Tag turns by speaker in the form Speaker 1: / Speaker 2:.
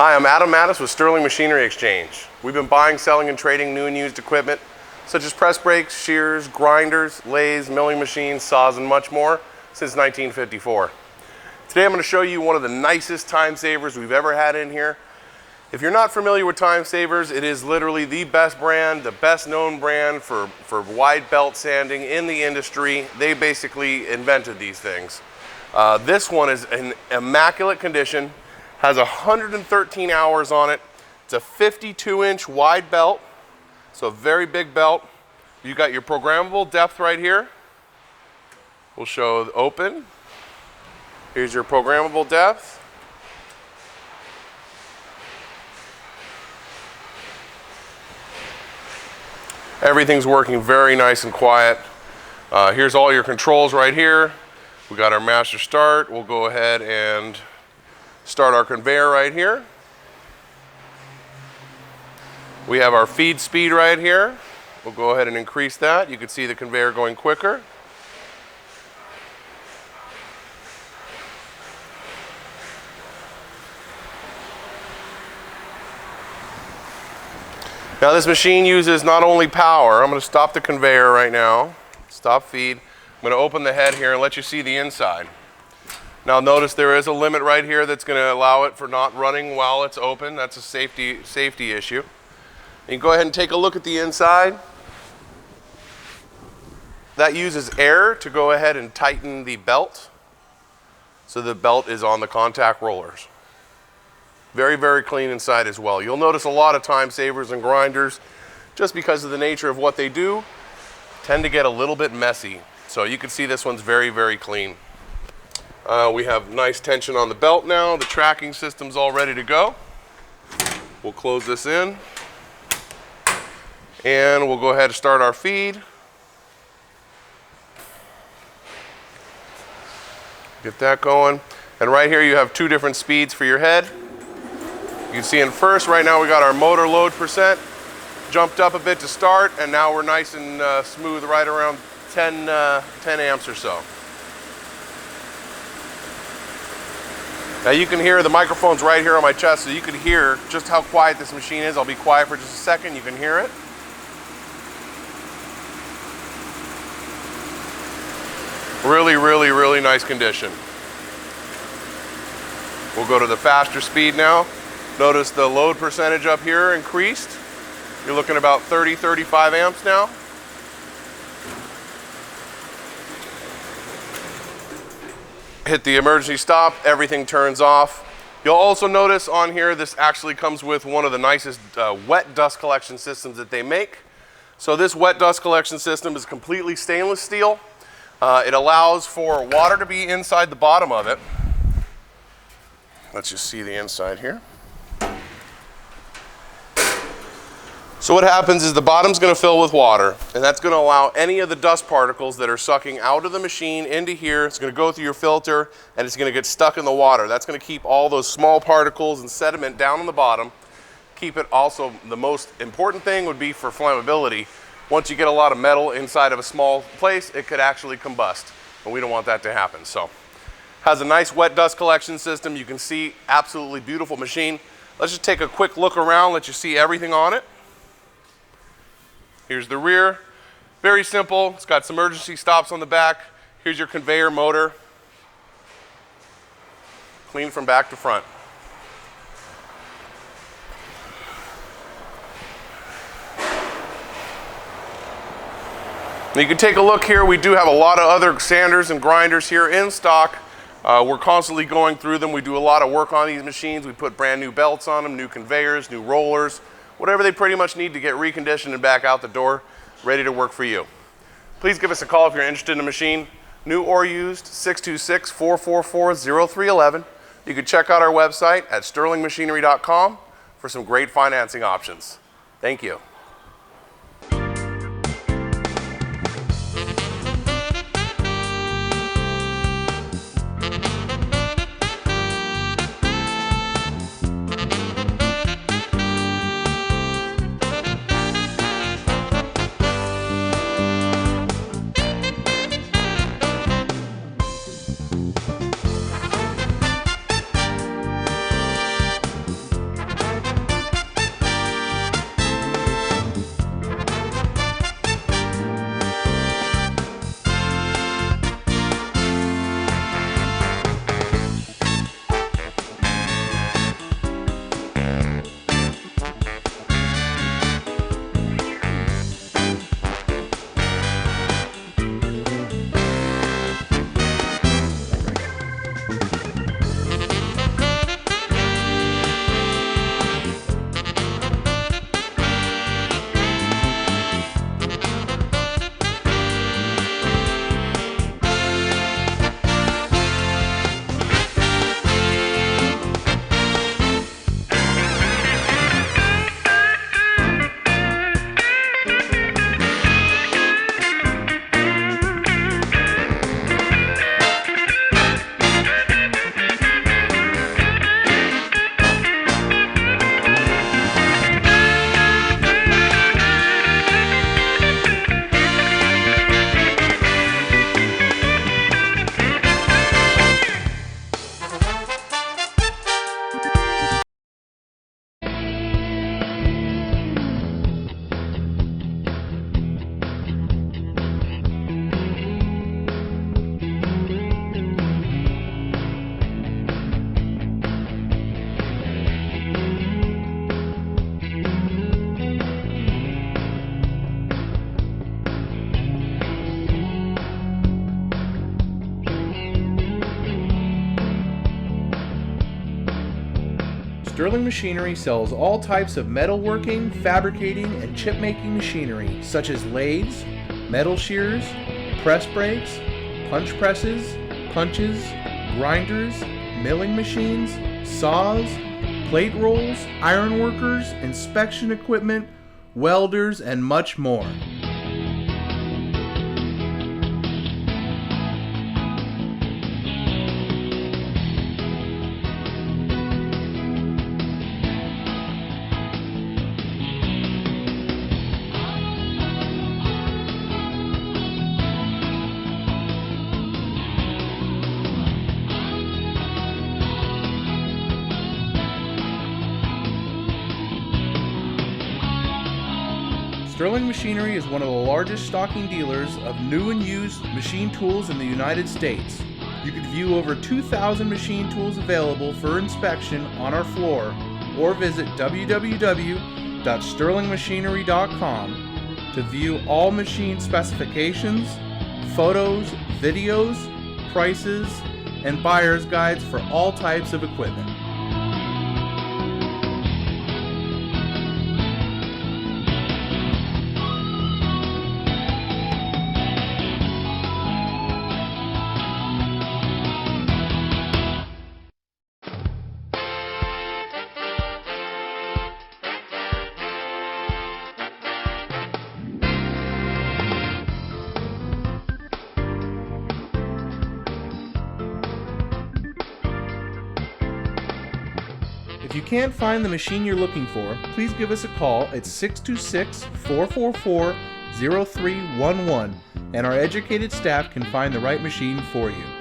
Speaker 1: Hi, I'm Adam Mattis with Sterling Machinery Exchange. We've been buying, selling, and trading new and used equipment such as press brakes, shears, grinders, lathes, milling machines, saws, and much more since 1954. Today I'm going to show you one of the nicest Timesavers we've ever had in here. If you're not familiar with Timesavers, it is literally the best brand, the best known brand for wide belt sanding in the industry. They basically invented these things. This one is in immaculate condition. Has 113 hours on it. It's a 52-inch wide belt, so a very big belt. You got your programmable depth right here. We'll show the open. Here's your programmable depth. Everything's working very nice and quiet. Here's all your controls right here. We got our master start. We'll go ahead and start our conveyor right here. We have our feed speed right here. We'll go ahead and increase that. You can see the conveyor going quicker. Now this machine uses not only power. I'm going to stop the conveyor right now. Stop feed. I'm going to open the head here and let you see the inside. Now notice there is a limit right here that's going to allow it for not running while it's open. That's a safety issue. You can go ahead and take a look at the inside. That uses air to go ahead and tighten the belt. So the belt is on the contact rollers. Very, very clean inside as well. You'll notice a lot of Timesavers and grinders, just because of the nature of what they do, tend to get a little bit messy. So you can see this one's very, very clean. We have nice tension on the belt now. The tracking system's all ready to go. We'll close this in. And we'll go ahead and start our feed. Get that going. And right here you have two different speeds for your head. You can see in first, right now we got our motor load percent jumped up a bit to start, and now we're nice and smooth right around 10 amps or so. Now you can hear the microphone's right here on my chest, so you can hear just how quiet this machine is. I'll be quiet for just a second. You can hear it. Really, really, really nice condition. We'll go to the faster speed now. Notice the load percentage up here increased. You're looking about 30, 35 amps now. Hit the emergency stop, everything turns off. You'll also notice on here, this actually comes with one of the nicest wet dust collection systems that they make. So this wet dust collection system is completely stainless steel. It allows for water to be inside the bottom of it. Let's just see the inside here. So what happens is the bottom's going to fill with water, and that's going to allow any of the dust particles that are sucking out of the machine into here. It's going to go through your filter, and it's going to get stuck in the water. That's going to keep all those small particles and sediment down on the bottom. Keep it also, the most important thing would be for flammability. Once you get a lot of metal inside of a small place, it could actually combust, and we don't want that to happen. So, has a nice wet dust collection system. You can see, absolutely beautiful machine. Let's just take a quick look around, let you see everything on it. Here's the rear, very simple. It's got some emergency stops on the back. Here's your conveyor motor. Clean from back to front. Now you can take a look here. We do have a lot of other sanders and grinders here in stock. We're constantly going through them. We do a lot of work on these machines. We put brand new belts on them, new conveyors, new rollers, whatever they pretty much need to get reconditioned and back out the door, ready to work for you. Please give us a call if you're interested in a machine, new or used, 626-444-0311. You can check out our website at sterlingmachinery.com for some great financing options. Thank you.
Speaker 2: Sterling Machinery sells all types of metalworking, fabricating, and chip-making machinery such as lathes, metal shears, press brakes, punch presses, punches, grinders, milling machines, saws, plate rolls, iron workers, inspection equipment, welders, and much more. Sterling Machinery is one of the largest stocking dealers of new and used machine tools in the United States. You can view over 2,000 machine tools available for inspection on our floor or visit www.sterlingmachinery.com to view all machine specifications, photos, videos, prices, and buyer's guides for all types of equipment. If you can't find the machine you're looking for, please give us a call at 626-444-0311 and our educated staff can find the right machine for you.